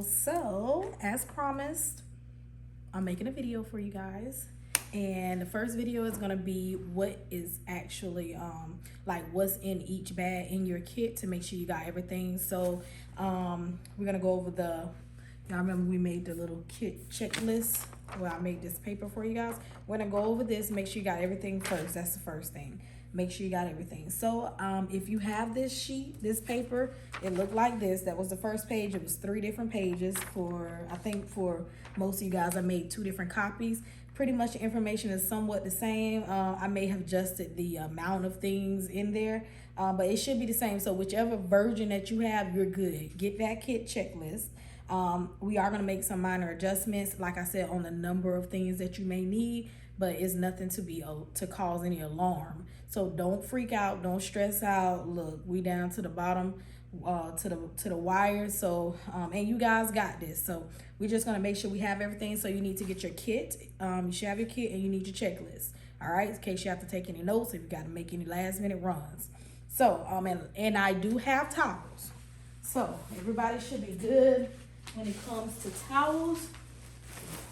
So as promised, I'm making a video for you guys, and the first video is going to be what is actually like what's in each bag in your kit to make sure you got everything. So we're going to go over the, y'all remember we made the little kit checklist where I made this paper for you guys. We're going to go over this, make sure you got everything first. That's the first thing. Make sure you got everything. So if you have this sheet, this paper, it looked like this. That was the first page. It was 3 different pages. I think for most of you guys, I made 2 different copies. Pretty much the information is somewhat the same. I may have adjusted the amount of things in there, but it should be the same. So whichever version that you have, you're good. Get that kit checklist. We are going to make some minor adjustments, like I said, on the number of things that you may need, but it's nothing to cause any alarm. So don't freak out, don't stress out. Look, we down to the bottom, to the wire. So and you guys got this. So we're just gonna make sure we have everything. So you need to get your kit. You should have your kit, and you need your checklist. All right, in case you have to take any notes, if you got to make any last minute runs. So and I do have towels. So everybody should be good when it comes to towels.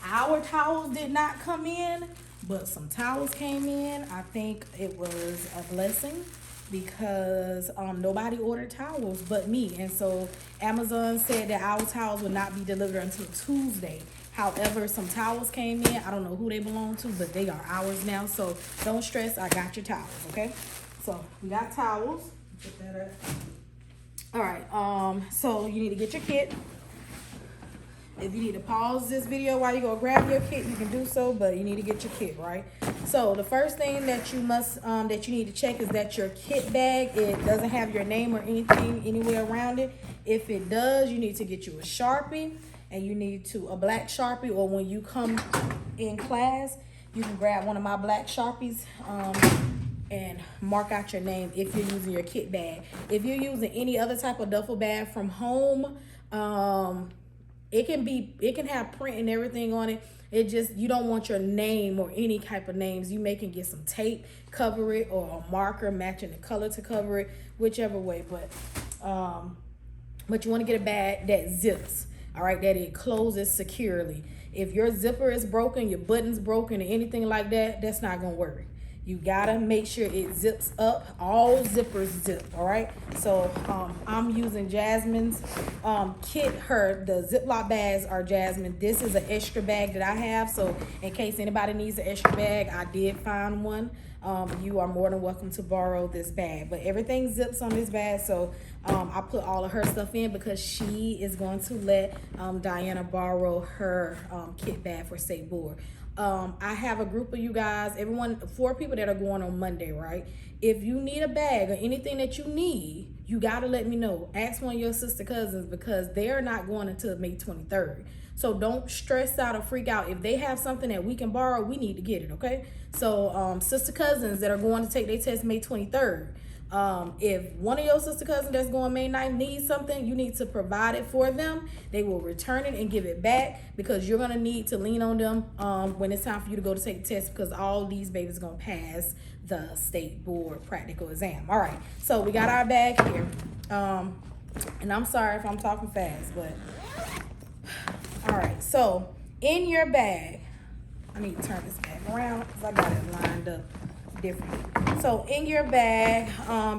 Our towels did not come in, but some towels came in. I think it was a blessing because nobody ordered towels but me. And so Amazon said that our towels would not be delivered until Tuesday. However, some towels came in. I don't know who they belong to, but they are ours now. So don't stress, I got your towels, okay? So we got towels. Put that up. All right, so you need to get your kit. If you need to pause this video while you go grab your kit, you can do so, but you need to get your kit, right? So the first thing that you must, that you need to check is that your kit bag, it doesn't have your name or anything anywhere around it. If it does, you need to get you a Sharpie, and you need a black Sharpie, or when you come in class, you can grab one of my black Sharpies, and mark out your name if you're using your kit bag. If you're using any other type of duffel bag from home, it can have print and everything on it. It just, you don't want your name or any type of names. You may can get some tape, cover it, or a marker matching the color to cover it, whichever way. But you want to get a bag that zips, all right, that it closes securely. If your zipper is broken, your button's broken, or anything like that, that's not gonna work. You gotta make sure it zips up. All zippers zip, all right? So I'm using Jasmine's kit. The Ziploc bags are Jasmine. This is an extra bag that I have. So in case anybody needs an extra bag, I did find one. You are more than welcome to borrow this bag. But everything zips on this bag. So I put all of her stuff in because she is going to let Diana borrow her kit bag for State Board. I have a group of you guys, 4 people that are going on Monday, right? If you need a bag or anything that you need, you got to let me know. Ask one of your sister cousins because they're not going until May 23rd. So don't stress out or freak out. If they have something that we can borrow, we need to get it, okay? So sister cousins that are going to take their test May 23rd, if one of your sister cousins that's going May 9th needs something, you need to provide it for them. They will return it and give it back because you're going to need to lean on them when it's time for you to go to take the test because all these babies are going to pass the State Board practical exam. All right, so we got our bag here. And I'm sorry if I'm talking fast, but all right, so in your bag, I need to turn this bag around because I got it lined up different. So in your bag,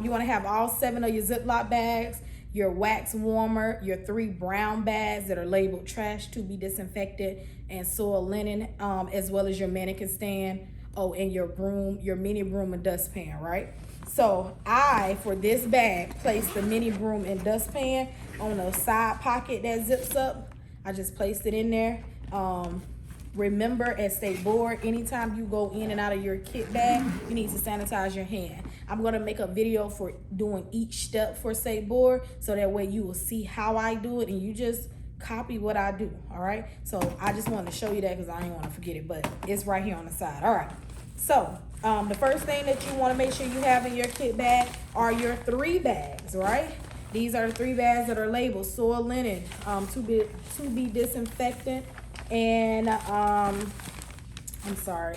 you want to have all 7 of your Ziploc bags, your wax warmer, your 3 brown bags that are labeled trash to be disinfected, and soil linen, as well as your mannequin stand. Oh, and your broom, your mini broom and dustpan, right? So for this bag, placed the mini broom and dustpan on the side pocket that zips up. I just placed it in there. Remember, at State Board, anytime you go in and out of your kit bag, you need to sanitize your hand. I'm going to make a video for doing each step for State Board, so that way you will see how I do it and you just copy what I do, all right? So I just wanted to show you that because I didn't want to forget it, but it's right here on the side. All right, so the first thing that you want to make sure you have in your kit bag are your 3 bags, right? These are the 3 bags that are labeled soil linen, to be disinfectant, and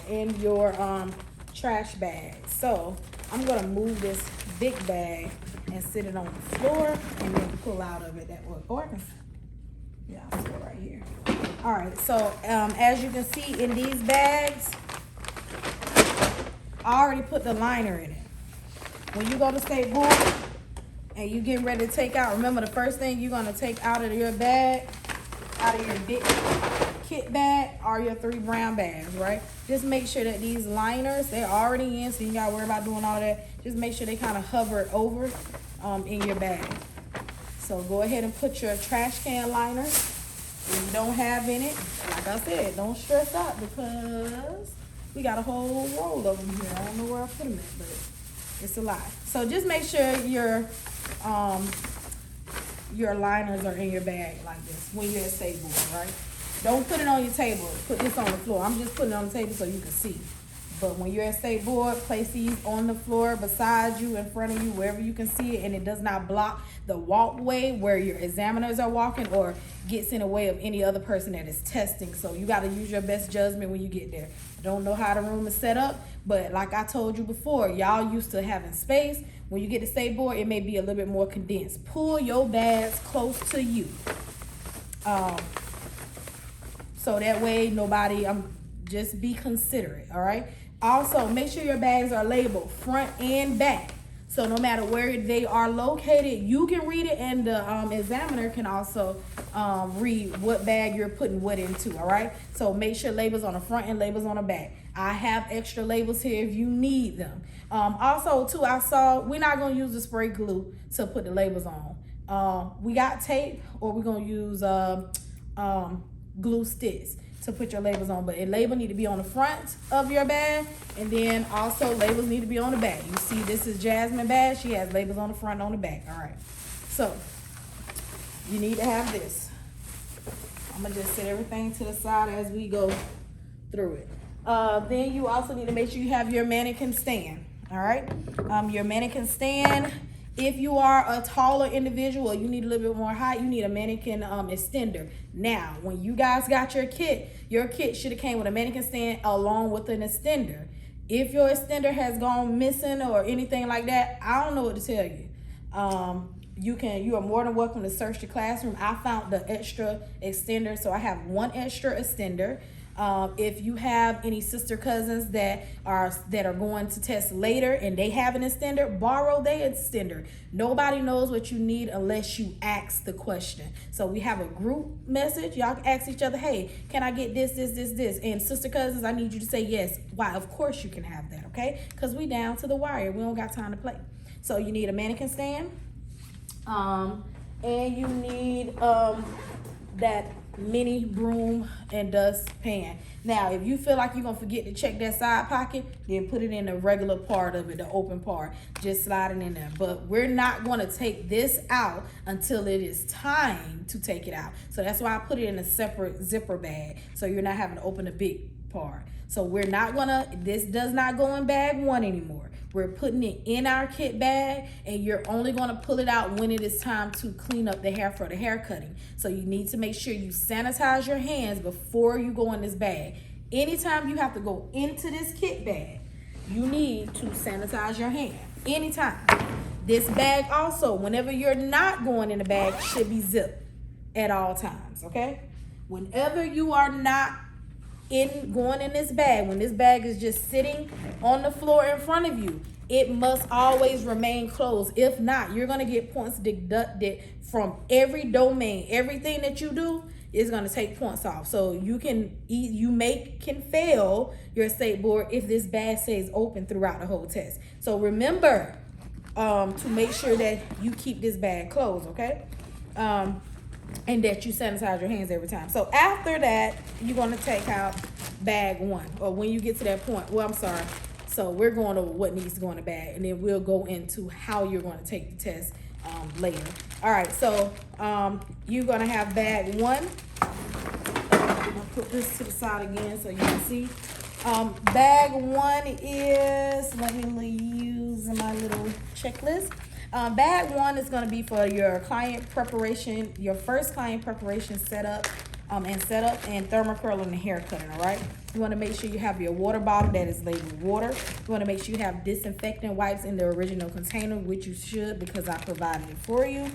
in your trash bag. So I'm gonna move this big bag and sit it on the floor and then pull out of it that way. Yeah, I'll put it right here. All right, so as you can see in these bags, I already put the liner in it. When you go to state board and you get ready to take out, remember the first thing you're gonna take out of your bag, out of your big kit bag, are your 3 brown bags, right? Just make sure that these liners, they're already in, so you gotta worry about doing all that. Just make sure they kind of hover over in your bag. So go ahead and put your trash can liner. If you don't have in it, like I said, don't stress out because we got a whole roll of them here. I don't know where I put them at, but it's a lot. So just make sure your liners are in your bag like this when you're at state board, right? Don't put it on your table. Put this on the floor. I'm just putting it on the table so you can see. But when you're at state board, place these on the floor beside you, in front of you, wherever you can see it, and it does not block the walkway where your examiners are walking or gets in the way of any other person that is testing. So you got to use your best judgment when you get there. I don't know how the room is set up, but like I told you before, y'all used to having space. When you get to state board, it may be a little bit more condensed. Pull your bags close to you. So that way nobody, just be considerate, all right? Also, make sure your bags are labeled front and back. So no matter where they are located, you can read it, and the examiner can also read what bag you're putting what into, all right? So make sure labels on the front and labels on the back. I have extra labels here if you need them. Also, too, I saw, we're not gonna use the spray glue to put the labels on. We got tape, or we're gonna use glue sticks to put your labels on, but a label need to be on the front of your bag, and then also labels need to be on the back. You see, this is Jasmine bag. She has labels on the front and on the back. All right, so you need to have this. I'm gonna just set everything to the side as we go through it. Then you also need to make sure you have your mannequin stand. All right, your mannequin stand. If you are a taller individual, you need a little bit more height, you need a mannequin extender. Now, when you guys got your kit should have came with a mannequin stand along with an extender. If your extender has gone missing or anything like that, I don't know what to tell you. You are more than welcome to search the classroom. I found the extra extender, so I have one extra extender. If you have any sister cousins that are going to test later and they have an extender, borrow their extender. Nobody knows what you need unless you ask the question. So we have a group message. Y'all can ask each other, hey, can I get this? And sister cousins, I need you to say yes. Why? Of course you can have that, okay? Because we down to the wire. We don't got time to play. So you need a mannequin stand. And you need that mini broom and dustpan. Now, if you feel like you're gonna forget to check that side pocket, then put it in the regular part of it, the open part. Just slide it in there. But we're not gonna take this out until it is time to take it out. So that's why I put it in a separate zipper bag, so you're not having to open the big part. So this does not go in bag 1 anymore. We're putting it in our kit bag, and you're only gonna pull it out when it is time to clean up the hair for the hair cutting. So you need to make sure you sanitize your hands before you go in this bag. Anytime you have to go into this kit bag, you need to sanitize your hand. Anytime. This bag also, whenever you're not going in the bag, should be zipped at all times, okay? Whenever you are not going in this bag, when this bag is just sitting on the floor in front of you, it must always remain closed. If not, you're gonna get points deducted from every domain. Everything that you do is gonna take points off. So you can fail your state board if this bag stays open throughout the whole test. So remember to make sure that you keep this bag closed, okay? And that you sanitize your hands every time. So after that, you're gonna take out bag 1, or when you get to that point. Well, I'm sorry. So we're going over what needs to go in the bag, and then we'll go into how you're gonna take the test later. All right, so you're gonna have bag 1. I'm gonna put this to the side again so you can see. Bag 1 is, let me use my little checklist. Bag 1 is going to be for your client preparation, your first client preparation setup and thermocurl and hair cutting, all right? You want to make sure you have your water bottle that is labeled water. You want to make sure you have disinfectant wipes in the original container, which you should because I provided it for you.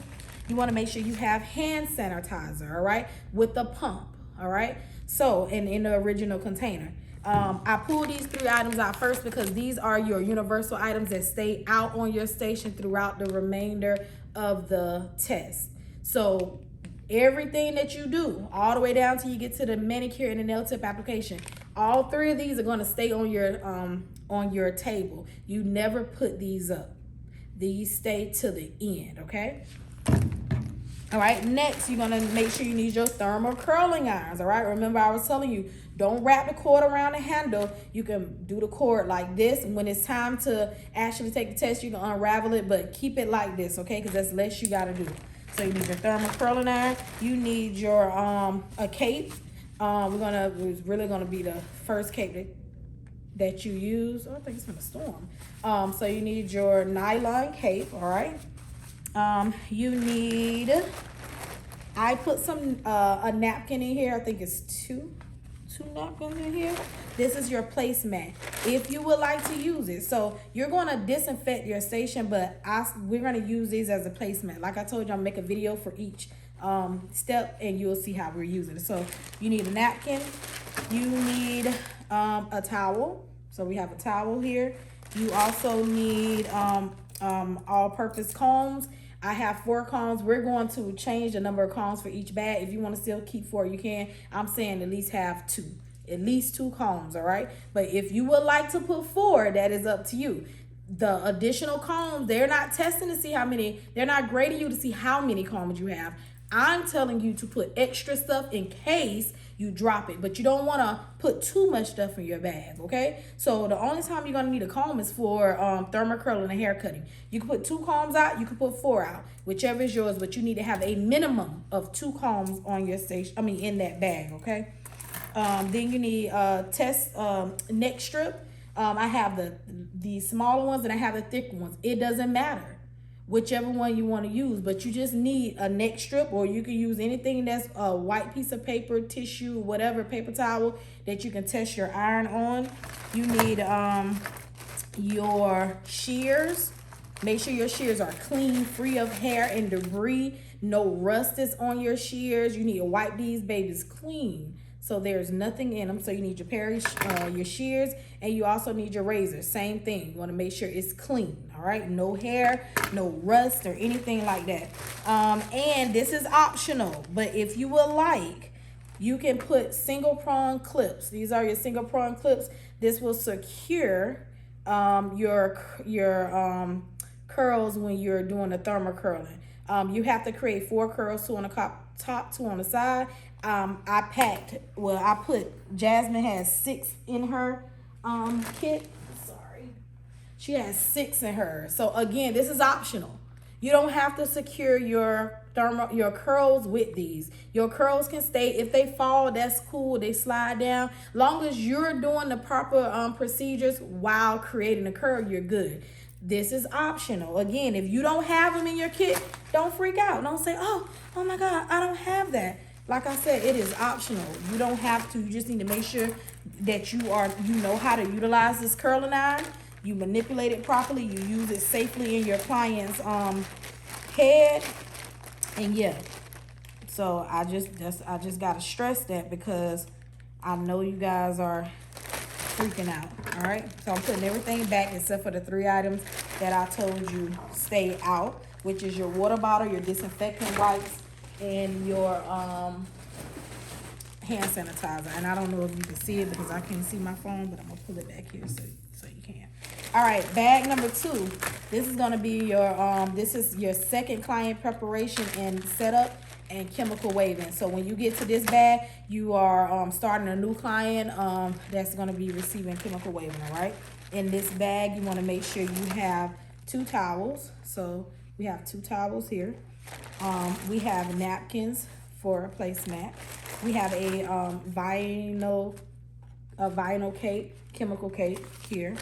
You want to make sure you have hand sanitizer, all right, with the pump, all right. So, and in the original container. I pulled these 3 items out first because these are your universal items that stay out on your station throughout the remainder of the test. So everything that you do, all the way down till you get to the manicure and the nail tip application, all 3 of these are going to stay on your table. You never put these up. These stay to the end, okay? All right, next, you're gonna make sure you need your thermal curling irons, all right? Remember, I was telling you, don't wrap the cord around the handle. You can do the cord like this. When it's time to actually take the test, you can unravel it, but keep it like this, okay? Because that's less you gotta do. So you need your thermal curling iron. You need your a cape. It's really gonna be the first cape that you use. Oh, I think it's gonna storm. So you need your nylon cape, all right? You need, I put some a napkin in here. I think it's two napkins in here. This is your placemat if you would like to use it. So you're going to disinfect your station, but we're going to use these as a placemat. Like I told you, I'll make a video for each step and you'll see how we're using it. So you need a napkin. You need a towel. So we have a towel here. You also need all-purpose combs. I have 4 combs. We're going to change the number of combs for each bag. If you want to still keep 4, you can. I'm saying at least have 2. At least 2 combs, all right? But if you would like to put 4, that is up to you. The additional combs, they're not testing to see how many. They're not grading you to see how many combs you have. I'm telling you to put extra stuff in case you drop it, but you don't want to put too much stuff in your bag, okay? So the only time you're going to need a comb is for thermal curling and hair cutting. You can put 2 combs out, you can put 4 out, whichever is yours, but you need to have a minimum of 2 combs on your station, in that bag, okay? Then you need test neck strip. I have the smaller ones and I have the thicker ones. It doesn't matter whichever one you want to use, but you just need a neck strip, or you can use anything that's a white piece of paper, tissue, whatever, paper towel that you can test your iron on. You need your shears. Make sure your shears are clean, free of hair and debris. No rust is on your shears. You need to wipe these babies clean so there's nothing in them. So you need your shears, and you also need your razor. Same thing. You want to make sure it's clean, all right? No hair, no rust or anything like that. And this is optional, but if you would like, you can put single prong clips. These are your single prong clips. This will secure your curls when you're doing the thermal curling. You have to create 4 curls, 2 on the top, 2 on the side. I put, Jasmine has 6 in her kit. Sorry. She has 6 in her. So again, this is optional. You don't have to secure your curls with these. Your curls can stay. If they fall, that's cool. They slide down. Long as you're doing the proper procedures while creating a curl, you're good. This is optional. Again, if you don't have them in your kit, don't freak out. Don't say, oh my God, I don't have that. Like I said, it is optional. You don't have to. You just need to make sure that you know how to utilize this curling iron. You manipulate it properly. You use it safely in your client's head. And yeah. So I just gotta stress that because I know you guys are freaking out. All right. So I'm putting everything back except for the 3 items that I told you stay out, which is your water bottle, your disinfectant wipes, and your hand sanitizer. And I don't know if you can see it because I can't see my phone, but I'm gonna pull it back here so you can. All right, bag number 2. This is gonna be your this is your second client preparation and setup and chemical waving. So when you get to this bag, you are starting a new client that's gonna be receiving chemical waving. All right. In this bag, you want to make sure you have 2 towels. So we have 2 towels here. We have napkins for a placemat. We have a vinyl cape, chemical cape here.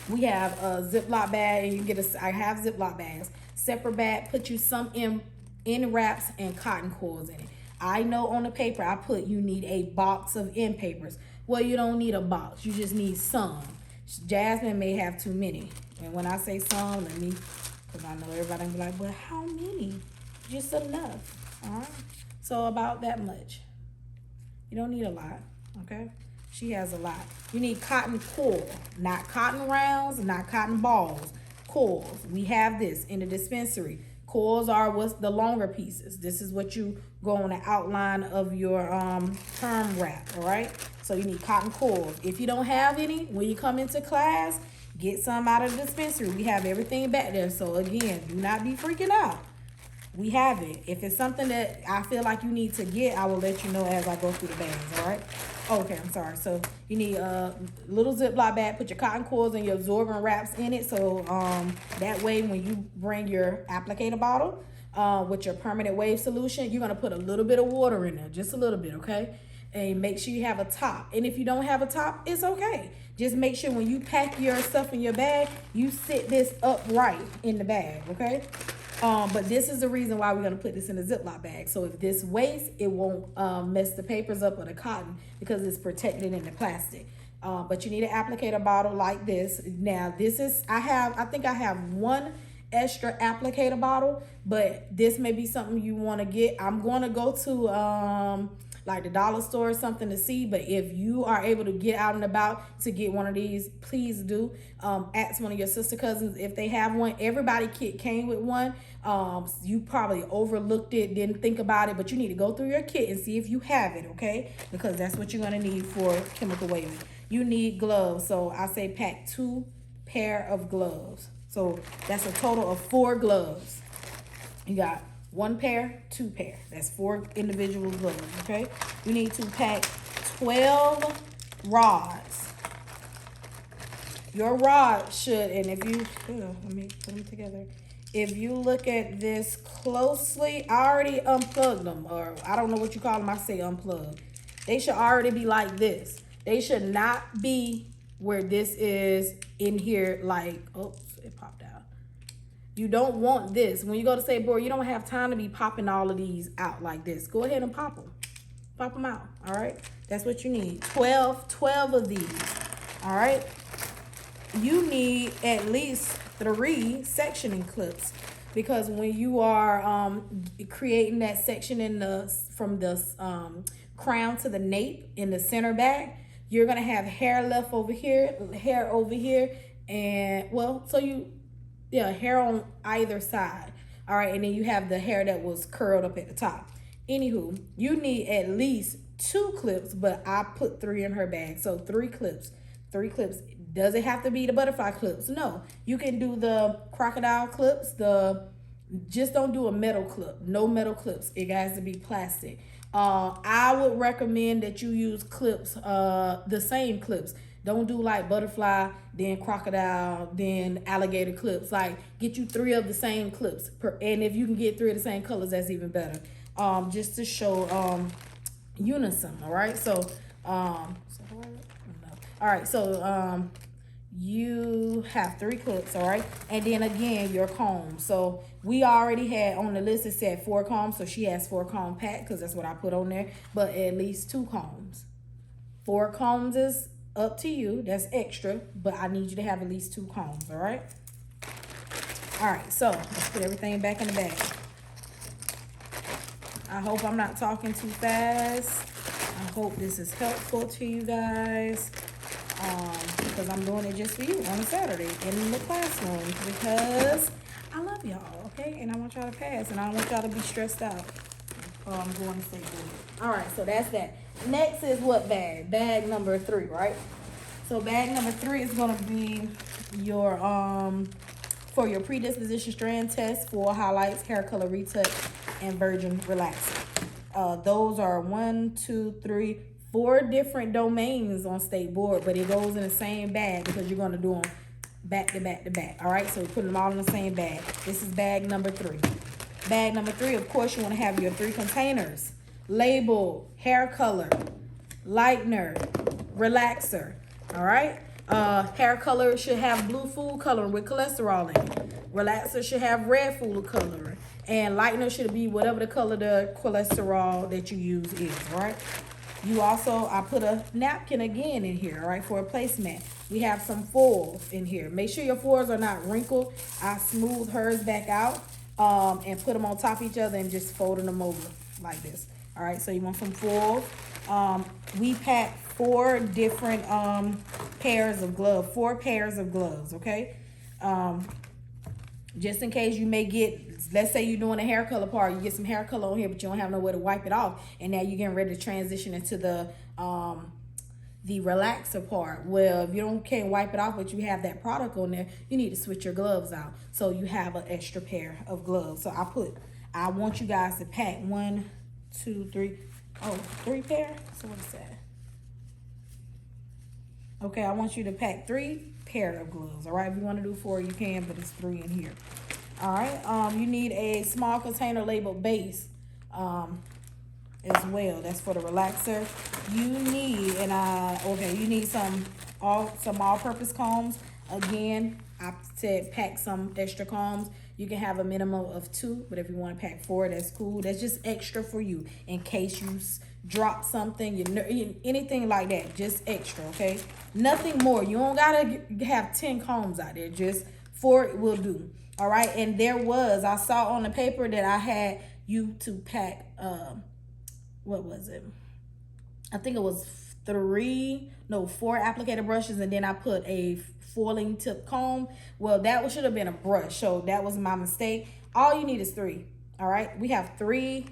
We have a Ziploc bag, and you can get I have Ziploc bags. Separate bag, put you some end wraps and cotton coils in it. I know on the paper I put you need a box of end papers. Well, you don't need a box. You just need some. Jasmine may have too many. And when I say some, let me Because I know everybody will be like, but how many? Just enough. All right. So about that much. You don't need a lot. Okay. She has a lot. You need cotton coil, not cotton rounds, not cotton balls. Coils. We have this in the dispensary. Coils are what's the longer pieces. This is what you go on the outline of your perm wrap. All right. So you need cotton coils. If you don't have any, when you come into class, get some out of the dispensary. We have everything back there. So again, do not be freaking out. We have it. If it's something that I feel like you need to get, I will let you know as I go through the bags, all right? Okay, I'm sorry. So you need a little Ziploc bag. Put your cotton coils and your absorbent wraps in it. So that way when you bring your applicator bottle with your permanent wave solution, you're going to put a little bit of water in there. Just a little bit, okay? And make sure you have a top. And if you don't have a top, it's okay. Just make sure when you pack your stuff in your bag, you sit this upright in the bag, okay? But this is the reason why we're going to put this in a Ziploc bag. So if this weighs, it won't mess the papers up or the cotton because it's protected in the plastic. But you need an applicator bottle like this. Now, this is, I think I have one extra applicator bottle, but this may be something you want to get. I'm going to go to like the dollar store or something to see, but if you are able to get out and about to get one of these, please do. Ask one of your sister cousins if they have one. Everybody kit came with one. You probably overlooked it, didn't think about it, but you need to go through your kit and see if you have it, okay? Because that's what you're going to need for chemical waving. You need gloves, so I say pack 2 pair of gloves. So that's a total of 4 gloves. You got 1 pair, 2 pair. That's 4 individual gloves, okay? You need to pack 12 rods. Your rod should, and if you, let me put them together. If you look at this closely, I already unplugged them, or I don't know what you call them. I say unplugged. They should already be like this. They should not be where this is in here like, oops, it popped out. You don't want this. When you go to say board, you don't have time to be popping all of these out like this. Go ahead and pop them. Pop them out, all right? That's what you need. 12 of these, all right? You need at least 3 sectioning clips because when you are creating that section in the from the crown to the nape in the center back, you're gonna have hair left over here, hair over here, and well, so you, yeah, hair on either side. All right, and then you have the hair that was curled up at the top. Anywho, you need at least 2 clips, but I put 3 in her bag, so 3 clips. 3 clips. Does it have to be the butterfly clips? No. You can do the crocodile clips. Just don't do a metal clip. No metal clips. It has to be plastic. I would recommend that you use clips, the same clips. Don't do like butterfly, then crocodile, then alligator clips. Like get you 3 of the same clips. And if you can get 3 of the same colors, that's even better. Just to show unison. All right. So all right, so you have 3 clips, all right? And then again, your comb. So we already had on the list, it said 4 combs, so she has 4 comb pack because that's what I put on there, but at least 2 combs. 4 combs is up to you, that's extra, but I need you to have at least 2 combs, all right? All right, so let's put everything back in the bag. I hope I'm not talking too fast. I hope this is helpful to you guys. Because I'm doing it just for you on a Saturday in the classroom because I love y'all, okay? And I want y'all to pass and I don't want y'all to be stressed out. Oh, I'm going to say good. All right, so that's that. Next is what bag? Bag number 3, right? So bag number 3 is going to be your, for your predisposition strand test for highlights, hair color retouch, and virgin relaxer. Those are 1, 2, 3, 4 different domains on state board, but it goes in the same bag because you're going to do them back to back to back. All right, so we're putting them all in the same bag. This is bag number 3. Bag number 3, of course, you want to have your 3 containers. Label, hair color, lightener, relaxer. All right, hair color should have blue food coloring with cholesterol in it. Relaxer should have red food coloring. And lightener should be whatever the color the cholesterol that you use is, all right? You also, I put a napkin again in here, all right, for a placemat. We have some foils in here. Make sure your foils are not wrinkled. I smooth hers back out and put them on top of each other and just folding them over like this. All right, so you want some foils. We packed 4 different pairs of gloves, 4 pairs of gloves, okay? Just in case you may get, let's say you're doing a hair color part, you get some hair color on here, but you don't have nowhere to wipe it off, and now you're getting ready to transition into the relaxer part. Well, if you can't wipe it off, but you have that product on there, you need to switch your gloves out, so you have an extra pair of gloves. So I want you guys to pack 1, 2, 3, 3 pair. So what is that? Okay, I want you to pack 3 pair of gloves. All right, if you want to do 4, you can, but it's 3 in here. All right, you need a small container labeled base as well. That's for the relaxer. You need, you need some all-purpose combs. Again, I said pack some extra combs. You can have a minimum of 2, but if you want to pack 4, that's cool. That's just extra for you in case you drop something, anything like that. Just extra, okay? Nothing more. You don't gotta have 10 combs out there. Just 4 will do. All right. And I saw on the paper that I had you to pack. What was it? I think it was 4 applicator brushes, and then I put a foiling tip comb. Well, that should have been a brush, so that was my mistake. All you need is 3. All right, we have 3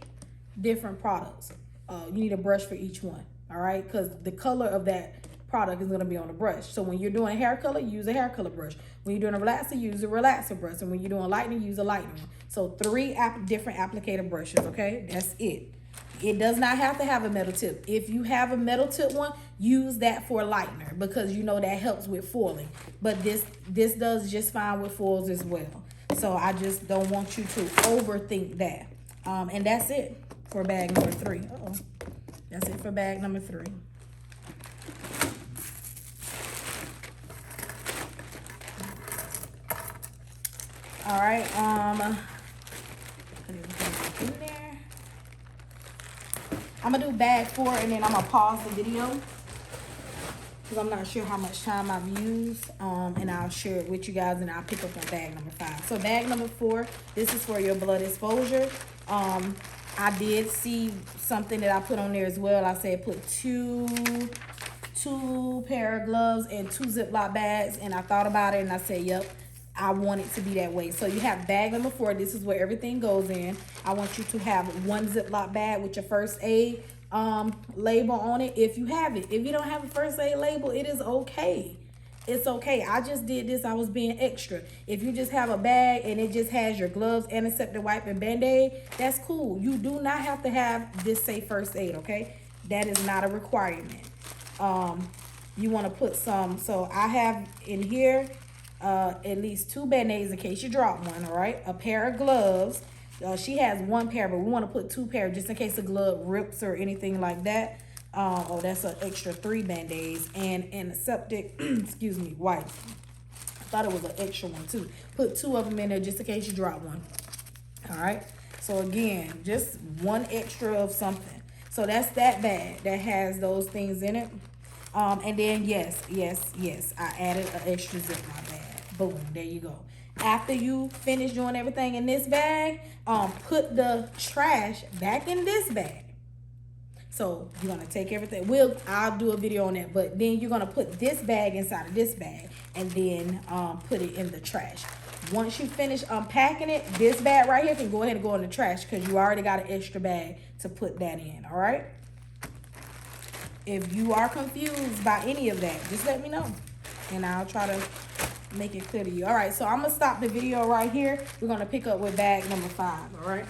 different products. You need a brush for each one. All right, because the color of that product is going to be on the brush. So when you're doing a hair color, use a hair color brush. When you're doing a relaxer, use a relaxer brush. And when you're doing lightening, use a lightening one. So 3 different applicator brushes. Okay, that's it. It does not have to have a metal tip. If you have a metal tip one, use that for a lightener, because you know that helps with foiling. But this does just fine with foils as well. So I just don't want you to overthink that. And that's it for bag number 3. That's it for bag number 3. All right. Put everything in there. I'm gonna do bag 4, and then I'm gonna pause the video because I'm not sure how much time I've used, and I'll share it with you guys, and I'll pick up on bag number 5. So bag number 4, this is for your blood exposure. I did see something that I put on there as well. I said put 2 pair of gloves and 2 Ziploc bags, and I thought about it and I said, yep, I want it to be that way. So you have bag number 4. This is where everything goes in. I want you to have 1 Ziploc bag with your first aid label on it, if you have it. If you don't have a first aid label, it is okay. It's okay. I just did this. I was being extra. If you just have a bag and it just has your gloves, antiseptic wipe, and Band-Aid, that's cool. You do not have to have this say first aid, okay? That is not a requirement. You want to put some. So I have in here at least 2 Band-Aids in case you drop one, all right? A pair of gloves. She has 1 pair, but we want to put 2 pair just in case the glove rips or anything like that. That's an extra 3 Band-Aids and antiseptic, excuse me, wipes. I thought it was an extra one too. Put 2 of them in there just in case you drop one. All right. So again, just 1 extra of something. So that's that bag that has those things in it. And then yes, I added an extra Ziploc bag. Boom, there you go. After you finish doing everything in this bag, put the trash back in this bag. So you're gonna take everything. I'll do a video on that, but then you're gonna put this bag inside of this bag and then put it in the trash. Once you finish unpacking it, this bag right here can go ahead and go in the trash because you already got an extra bag to put that in. All right. If you are confused by any of that, just let me know and I'll try to make it clear to you. All right, so I'm gonna stop the video right here. We're gonna pick up with bag number 5. All right.